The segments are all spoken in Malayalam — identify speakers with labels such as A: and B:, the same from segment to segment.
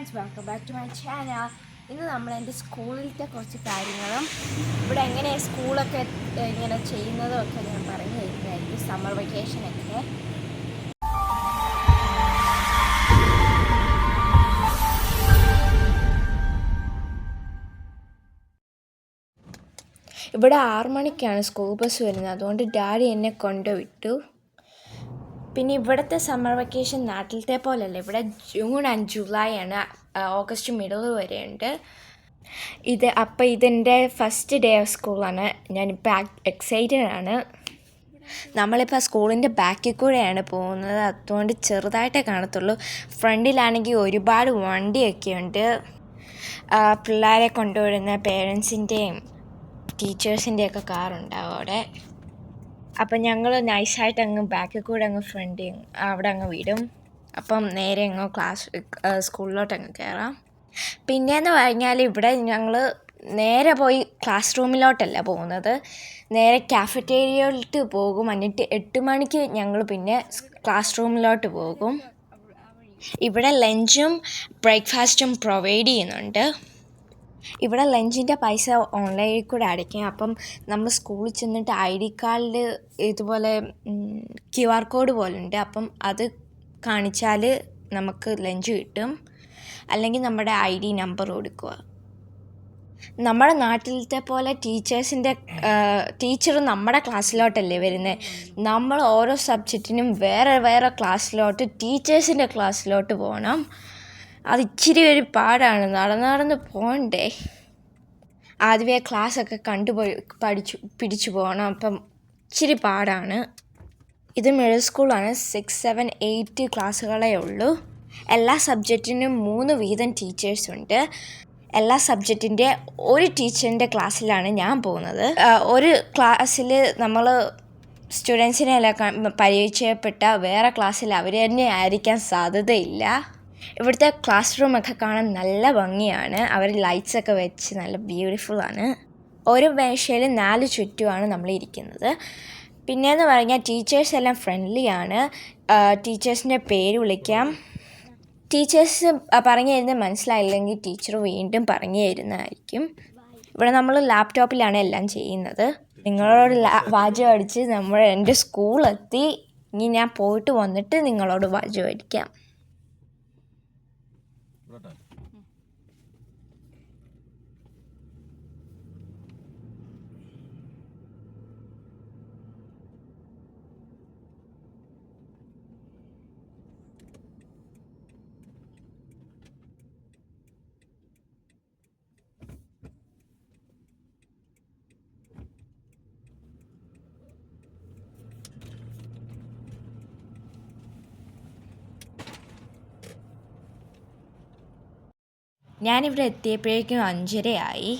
A: Friends, welcome back to my channel. ഇന്ന് നമ്മൾ എൻ്റെ സ്കൂളിലത്തെ കുറച്ച് കാര്യങ്ങളും ഇവിടെ എങ്ങനെയാണ് സ്കൂളൊക്കെ ഇങ്ങനെ ചെയ്യുന്നതും ഒക്കെ ഞാൻ പറഞ്ഞു തരുന്നതായിരിക്കും. സമ്മർ വെക്കേഷനൊക്കെ ഇവിടെ 6 മണിക്കാണ് സ്കൂൾ ബസ് വരുന്നത്, അതുകൊണ്ട് ഡാഡി എന്നെ കൊണ്ടുവിട്ടു. പിന്നെ ഇവിടുത്തെ സമ്മർ വെക്കേഷൻ നാട്ടിലത്തെ പോലെയല്ല. ഇവിടെ ജൂൺ ആൻഡ് ജൂലൈ ആണ്, ഓഗസ്റ്റ് മിഡിൽ വരെയുണ്ട്. ഇതെൻ്റെ ഫസ്റ്റ് ഡേ ഓഫ് സ്കൂളാണ്. ഞാനിപ്പോൾ എക്സൈറ്റഡ് ആണ്. നമ്മളിപ്പോൾ സ്കൂളിൻ്റെ ബാക്കിൽ കൂടെയാണ് പോകുന്നത്, അതുകൊണ്ട് ചെറുതായിട്ടേ കാണത്തുള്ളൂ. ഫ്രണ്ടിലാണെങ്കിൽ ഒരുപാട് വണ്ടിയൊക്കെ ഉണ്ട്. പിള്ളേരെ കൊണ്ടുവിടുന്ന പേരൻസിൻ്റെയും ടീച്ചേഴ്സിൻ്റെയൊക്കെ കാറുണ്ടാവും അവിടെ. അപ്പം ഞങ്ങൾ നൈസായിട്ട് അങ്ങ് ബാക്കിൽ കൂടെ അങ്ങ് ഫ്രണ്ടിൽ അവിടെ അങ്ങ് വിടും. അപ്പം നേരെ അങ്ങ് സ്കൂളിലോട്ടങ്ങ് കയറാം. പിന്നെയെന്ന് പറഞ്ഞാൽ ഇവിടെ ഞങ്ങൾ നേരെ പോയി ക്ലാസ് റൂമിലോട്ടല്ല പോകുന്നത്, നേരെ കാഫറ്റേരിയയിലോട്ട് പോകും. എന്നിട്ട് 8 മണിക്ക് ഞങ്ങൾ പിന്നെ ക്ലാസ് റൂമിലോട്ട് പോകും. ഇവിടെ ലഞ്ചും ബ്രേക്ക്ഫാസ്റ്റും പ്രൊവൈഡ് ചെയ്യുന്നുണ്ട്. ഇവിടെ ലഞ്ചിൻ്റെ പൈസ ഓൺലൈനിൽ കൂടെ അടയ്ക്കാം. അപ്പം നമ്മൾ സ്കൂളിൽ ചെന്നിട്ട് ID കാർഡിൽ ഇതുപോലെ QR കോഡ് പോലുണ്ട്. അപ്പം അത് കാണിച്ചാൽ നമുക്ക് ലഞ്ച് കിട്ടും. അല്ലെങ്കിൽ നമ്മുടെ ID നമ്പർ കൊടുക്കുക. നമ്മുടെ നാട്ടിലത്തെ പോലെ ടീച്ചർ നമ്മുടെ ക്ലാസ്സിലോട്ടല്ലേ വരുന്നത്. നമ്മൾ ഓരോ സബ്ജക്റ്റിനും വേറെ ക്ലാസ്സിലോട്ട് ടീച്ചേഴ്സിൻ്റെ ക്ലാസ്സിലോട്ട് പോകണം. അത് ഇച്ചിരി ഒരു പാടാണ്, നടന്ന് പോകണ്ടേ. ആദ്യമേ ക്ലാസ്സൊക്കെ പിടിച്ചു പോകണം. അപ്പം ഇച്ചിരി പാടാണ്. ഇത് മിഡിൽ സ്കൂളാണ്. 6, 7, 8 ക്ലാസ്സുകളേ ഉള്ളൂ. എല്ലാ സബ്ജക്റ്റിനും 3 വീതം ടീച്ചേഴ്സുണ്ട്. എല്ലാ സബ്ജക്റ്റിൻ്റെ ഒരു ടീച്ചറിൻ്റെ ക്ലാസ്സിലാണ് ഞാൻ പോകുന്നത്. ഒരു ക്ലാസ്സിൽ നമ്മൾ സ്റ്റുഡൻസിനെല്ലാം പരിചയപ്പെട്ട വേറെ ക്ലാസ്സിൽ അവർ തന്നെ ആയിരിക്കാൻ സാധ്യതയില്ല. ഇവിടുത്തെ ക്ലാസ് റൂമൊക്കെ കാണാൻ നല്ല ഭംഗിയാണ്. അവർ ലൈറ്റ്സൊക്കെ വെച്ച് നല്ല ബ്യൂട്ടിഫുള്ളാണ്. ഓരോ മേശയിൽ 4 ചുറ്റുമാണ് നമ്മൾ ഇരിക്കുന്നത്. പിന്നെയെന്ന് പറഞ്ഞാൽ ടീച്ചേഴ്സ് എല്ലാം ഫ്രണ്ട്ലിയാണ്. ടീച്ചേഴ്സിൻ്റെ പേര് വിളിക്കാം. ടീച്ചേഴ്സ് പറഞ്ഞു തരുന്നത് മനസ്സിലായില്ലെങ്കിൽ ടീച്ചർ വീണ്ടും പറഞ്ഞു തരുന്നതായിരിക്കും. ഇവിടെ നമ്മൾ ലാപ്ടോപ്പിലാണ് എല്ലാം ചെയ്യുന്നത്. നിങ്ങളോട് വാചകം അടിച്ച് എൻ്റെ സ്കൂളെത്തി. ഇനി ഞാൻ പോയിട്ട് വന്നിട്ട് നിങ്ങളോട് വാചകം അടിക്കാം. ഞാനിവിടെ എത്തിയപ്പോഴേക്കും 5:30 ആയി.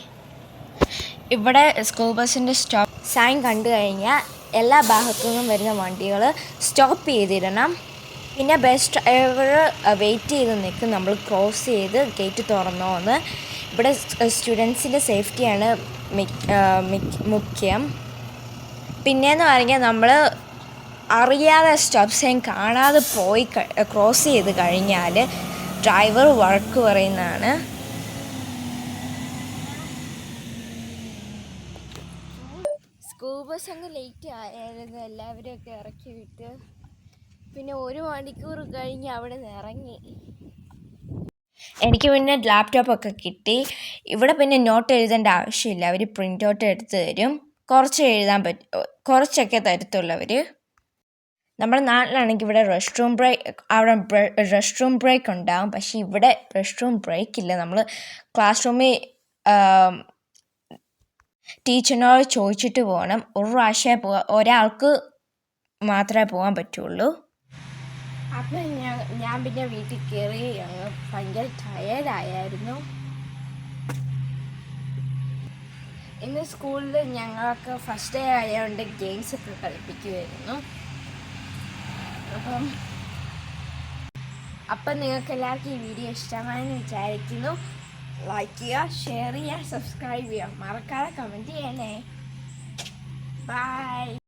A: ഇവിടെ സ്കൂൾ ബസ്സിൻ്റെ സ്റ്റോപ്പ് സൈൻ കണ്ടു കഴിഞ്ഞാൽ എല്ലാ ഭാഗത്തു നിന്നും വരുന്ന വണ്ടികൾ സ്റ്റോപ്പ് ചെയ്തിടണം. പിന്നെ ബസ് ഡ്രൈവർ വെയിറ്റ് ചെയ്ത് നിൽക്കും നമ്മൾ ക്രോസ് ചെയ്ത് ഗേറ്റ് തുറന്നോന്ന്. ഇവിടെ സ്റ്റുഡൻസിൻ്റെ സേഫ്റ്റിയാണ് മുഖ്യം. പിന്നെയെന്ന് പറഞ്ഞാൽ നമ്മൾ അറിയാതെ സ്റ്റോപ്പ് സൈൻ കാണാതെ പോയി ക്രോസ് ചെയ്ത് കഴിഞ്ഞാൽ ഡ്രൈവർ വഴക്ക് പറയുന്നതാണ്. സ്കൂൾ ബസ് അങ്ങ് ലേറ്റ് ആയിരുന്നു. എല്ലാവരെയൊക്കെ ഇറക്കി വിട്ട് പിന്നെ 1 മണിക്കൂർ കഴിഞ്ഞ് അവിടെ നിന്ന് ഇറങ്ങി. എനിക്ക് പിന്നെ ലാപ്ടോപ്പൊക്കെ കിട്ടി. ഇവിടെ പിന്നെ നോട്ട് എഴുതേണ്ട ആവശ്യമില്ല, അവർ പ്രിൻ്റ് ഔട്ട് എടുത്ത് തരും. കുറച്ച് എഴുതാൻ പറ്റും, കുറച്ചൊക്കെ തരത്തുള്ളവർ. നമ്മുടെ നാട്ടിലാണെങ്കിൽ ഇവിടെ റെസ്റ്റ് റൂം ബ്രേക്ക് ഉണ്ടാകും. പക്ഷേ ഇവിടെ റെസ്റ്റ് റൂം ബ്രേക്ക് ഇല്ല. നമ്മൾ ക്ലാസ് റൂമിൽ ടീച്ചറിനോട് ചോദിച്ചിട്ട് പോകണം. ഒരു പ്രാവശ്യമേ ഒരാൾക്ക് മാത്രമേ പോകാൻ പറ്റുള്ളൂ. അപ്പം ഞാൻ പിന്നെ വീട്ടിൽ കയറി. ഭയങ്കര ടയേർഡായിരുന്നു. ഇന്ന് സ്കൂളിൽ ഞങ്ങൾക്ക് ഫസ്റ്റ് ഡേ ആയതുകൊണ്ട് ഗെയിംസൊക്കെ കളിപ്പിക്കുമായിരുന്നു. അപ്പം നിങ്ങൾക്ക് എല്ലാവർക്കും ഈ വീഡിയോ ഇഷ്ടമായെന്ന് വിചാരിക്കുന്നു. ലൈക്ക് ചെയ്യുക, ഷെയർ ചെയ്യുക, സബ്സ്ക്രൈബ് ചെയ്യുക, മറക്കാതെ കമൻറ്റ് ചെയ്യണേ. ബൈ.